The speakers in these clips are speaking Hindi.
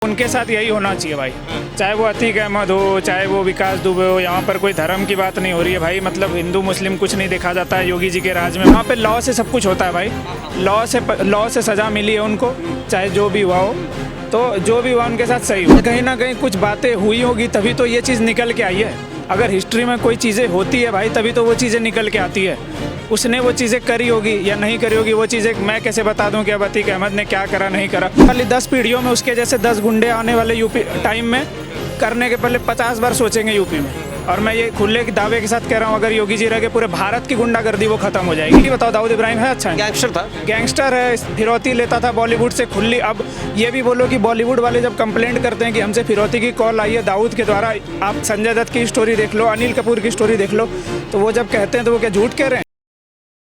उनके साथ यही होना चाहिए भाई, चाहे वो अतीक अहमद हो, चाहे वो विकास दुबे हो। यहाँ पर कोई धर्म की बात नहीं हो रही है भाई, मतलब हिंदू मुस्लिम कुछ नहीं देखा जाता है योगी जी के राज में। वहाँ पे लॉ से सब कुछ होता है भाई, लॉ से सज़ा मिली है उनको, चाहे जो भी हुआ हो। तो जो भी हुआ उनके साथ सही हो। कहीं ना कहीं कुछ बातें हुई होगी तभी तो ये चीज़ निकल के आई है। अगर हिस्ट्री में कोई चीज़ें होती है भाई तभी तो वो चीज़ें निकल के आती है। उसने वो चीज़ें करी होगी या नहीं करी होगी, वो चीज़ें मैं कैसे बता दूं कि अब अतीक अहमद ने क्या करा नहीं करा। खाली 10 पीढ़ियों में उसके जैसे 10 गुंडे आने वाले यूपी टाइम में करने के पहले 50 बार सोचेंगे यूपी में। और मैं ये खुले दावे के साथ कह रहा हूँ, अगर योगी जी रह के पूरे भारत की गुंडागर्दी वो खत्म हो जाएगी। बताओ, दाऊद इब्राहिम है अच्छा है? गैंगस्टर था, गैंगस्टर है, फिरौती लेता था बॉलीवुड से खुली। अब ये भी बोलो कि बॉलीवुड वाले जब कंप्लेंट करते हैं कि हमसे फिरौती की कॉल आई है दाऊद के द्वारा, आप संजय दत्त की स्टोरी देख लो, अनिल कपूर की स्टोरी देख लो, तो वो जब कहते हैं तो वो क्या झूठ कह रहे हैं?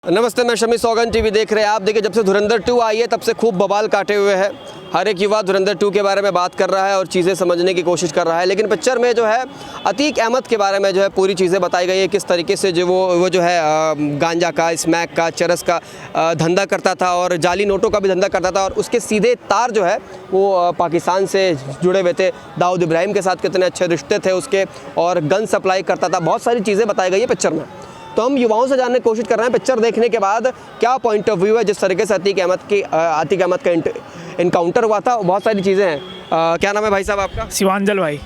नमस्ते, मैं शमी सौगंध टीवी देख रहे हैं आप। देखिए, जब से धुरंधर 2 आई है तब से खूब बवाल काटे हुए हैं। हर एक युवा धुरंधर 2 के बारे में बात कर रहा है और चीज़ें समझने की कोशिश कर रहा है। लेकिन पिक्चर में जो है अतीक अहमद के बारे में जो है पूरी चीज़ें बताई गई है, किस तरीके से जो वो जो है गांजा का, स्मैक का, चरस का धंधा करता था और जाली नोटों का भी धंधा करता था। और उसके सीधे तार जो है वो पाकिस्तान से जुड़े हुए थे। दाऊद इब्राहिम के साथ कितने अच्छे रिश्ते थे उसके, और गन सप्लाई करता था। बहुत सारी चीज़ें बताई गई है पिक्चर में। तो हम युवाओं से जानने की कोशिश कर रहे हैं पिक्चर देखने के बाद क्या पॉइंट ऑफ व्यू है, जिस तरीके से अतीक अहमद का इनकाउंटर हुआ था। बहुत सारी चीज़ें हैं। क्या नाम है भाई साहब आपका? शिवांजल भाई।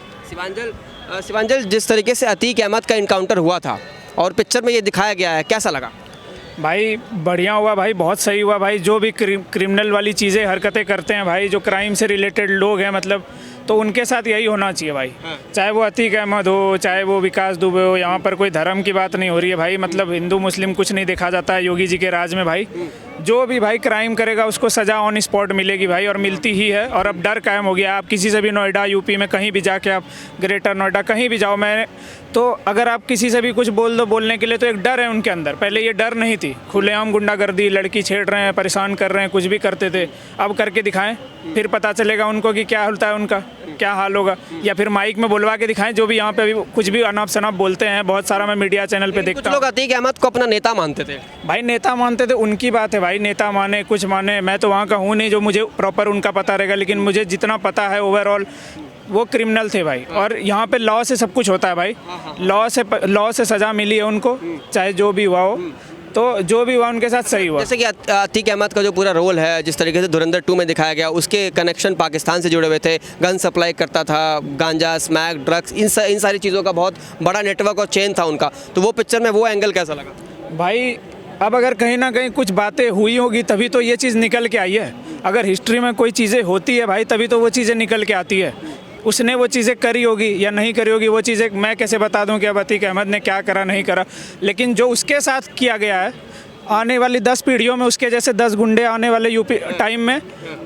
शिवांजल, जिस तरीके से अतीक अहमद का इनकाउंटर हुआ था और पिक्चर में ये दिखाया गया है, कैसा लगा? भाई बढ़िया हुआ भाई, बहुत सही हुआ भाई। जो भी क्रिमिनल वाली चीज़ें हरकतें करते हैं भाई, जो क्राइम से रिलेटेड लोग हैं मतलब, तो उनके साथ यही होना चाहिए भाई। चाहे वो अतीक अहमद हो, चाहे वो विकास दुबे हो। यहाँ पर कोई धर्म की बात नहीं हो रही है भाई, मतलब हिंदू मुस्लिम कुछ नहीं देखा जाता है योगी जी के राज में भाई। जो भी भाई क्राइम करेगा उसको सज़ा ऑन स्पॉट मिलेगी भाई, और मिलती ही है। और अब डर कायम हो गया। आप किसी से भी नोएडा, यूपी में कहीं भी जाके, आप ग्रेटर नोएडा कहीं भी जाओ, मैं तो अगर आप किसी से भी कुछ बोल दो बोलने के लिए, तो एक डर है उनके अंदर। पहले ये डर नहीं थी, खुलेआम गुंडागर्दी, लड़की छेड़ रहे हैं, परेशान कर रहे हैं, कुछ भी करते थे। अब करके दिखाएं, फिर पता चलेगा उनको कि क्या होता है, उनका क्या हाल होगा। या फिर माइक में बुलवा के दिखाएं, जो भी यहाँ पे अभी कुछ भी अनाप शनाप बोलते हैं। बहुत सारा मैं मीडिया चैनल पे देखता हूँ। लोग अतीक अहमद को अपना नेता मानते थे भाई, नेता मानते थे, उनकी बात है भाई। नेता माने कुछ माने, मैं तो वहाँ का हूँ नहीं जो मुझे प्रॉपर उनका पता रहेगा। लेकिन मुझे जितना पता है ओवरऑल, वो क्रिमिनल थे भाई। और यहाँ पे लॉ से सब कुछ होता है भाई, लॉ से सज़ा मिली है उनको, चाहे जो भी हुआ हो। तो जो भी हुआ उनके साथ सही हुआ। जैसे कि अतीक अहमद का जो पूरा रोल है, जिस तरीके से धुरंधर 2 में दिखाया गया, उसके कनेक्शन पाकिस्तान से जुड़े हुए थे। गन सप्लाई करता था, गांजा, स्मैक, ड्रग्स, इन सारी चीज़ों का बहुत बड़ा नेटवर्क और चेन था उनका। तो वो पिक्चर में वो एंगल कैसा लगा भाई? अब अगर कहीं ना कहीं कुछ बातें हुई होगी तभी तो ये चीज़ निकल के आई है। अगर हिस्ट्री में कोई चीज़ें होती है भाई तभी तो वो चीज़ें निकल के आती है। उसने वो चीज़ें करी होगी या नहीं करी होगी, वो चीज़ें मैं कैसे बता दूं कि अब अतीक अहमद ने क्या करा नहीं करा। लेकिन जो उसके साथ किया गया है, आने वाली 10 पीढ़ियों में उसके जैसे 10 गुंडे आने वाले यूपी टाइम में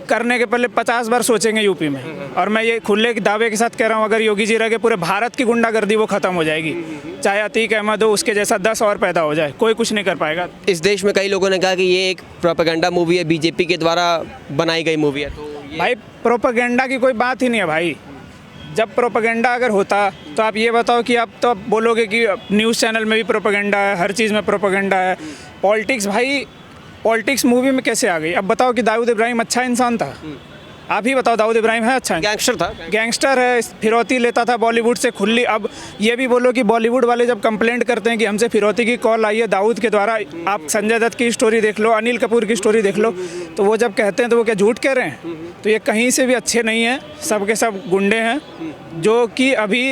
करने के पहले 50 बार सोचेंगे यूपी में। और मैं ये खुले दावे के साथ कह रहा हूँ, अगर योगी जी रह के पूरे भारत की गुंडागर्दी वो खत्म हो जाएगी। चाहे अतीक अहमद हो, उसके जैसा 10 और पैदा हो जाए, कोई कुछ नहीं कर पाएगा। इस देश में कई लोगों ने कहा कि ये एक प्रोपेगेंडा मूवी है, बीजेपी के द्वारा बनाई गई मूवी है। तो भाई प्रोपेगेंडा की कोई बात ही नहीं है भाई। जब प्रोपेगेंडा अगर होता तो आप ये बताओ कि आप तो बोलोगे कि न्यूज़ चैनल में भी प्रोपेगेंडा है, हर चीज़ में प्रोपेगेंडा है। पॉलिटिक्स भाई, पॉलिटिक्स मूवी में कैसे आ गई? अब बताओ कि दाऊद इब्राहिम अच्छा इंसान था? आप ही बताओ, दाऊद इब्राहिम है अच्छा? गैंगस्टर था, गैंगस्टर है, फिरौती लेता था बॉलीवुड से खुली। अब ये भी बोलो कि बॉलीवुड वाले जब कंप्लेंट करते हैं कि हमसे फिरौती की कॉल आई है दाऊद के द्वारा, आप संजय दत्त की स्टोरी देख लो, अनिल कपूर की स्टोरी देख लो, तो वो जब कहते हैं तो वो क्या झूठ कह रहे हैं? तो ये कहीं से भी अच्छे नहीं हैं, सब के सब गुंडे हैं। जो कि अभी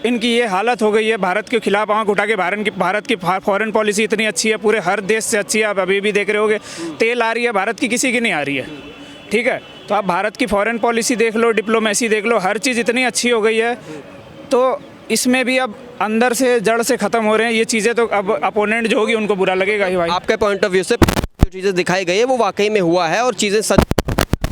इनकी ये हालत हो गई है, भारत के खिलाफ आंख उठा के। भारत की फॉरेन पॉलिसी इतनी अच्छी है, पूरे हर देश से अच्छी है। आप अभी भी देख रहे होगे तेल आ रही है, भारत की किसी की नहीं आ रही है, ठीक है? तो आप भारत की फॉरेन पॉलिसी देख लो, डिप्लोमेसी देख लो, हर चीज़ इतनी अच्छी हो गई है। तो इसमें भी अब अंदर से जड़ से ख़त्म हो रहे हैं ये चीज़ें। तो अब अपोनेंट जो होगी उनको बुरा लगेगा ही भाई। आपके पॉइंट ऑफ व्यू से जो चीज़ें दिखाई गई है वो वाकई में हुआ है और चीज़ें सच?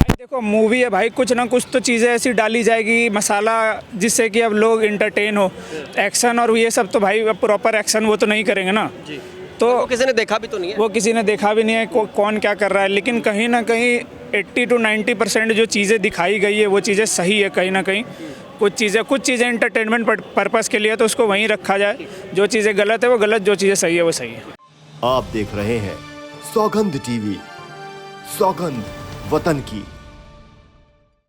देखो, मूवी है भाई, कुछ ना कुछ तो चीज़ें ऐसी डाली जाएगी मसाला, जिससे कि अब लोग इंटरटेन हो। एक्शन और ये सब तो भाई प्रॉपर एक्शन वो तो नहीं करेंगे ना। तो वो किसी ने देखा भी तो नहीं है। वो किसी ने देखा भी नहीं है कौन क्या कर रहा है। लेकिन कहीं ना कहीं 80 to 90% जो चीज़ें दिखाई गई है वो चीज़ें सही है कहीं ना कहीं। कुछ चीज़ें एंटरटेनमेंट पर्पज़ के लिए तो उसको वहीं रखा जाए। जो चीज़ें गलत है वो गलत, जो चीज़ें सही है वो सही है। आप देख रहे हैं सौगंध टीवी, सौगंध वतन की।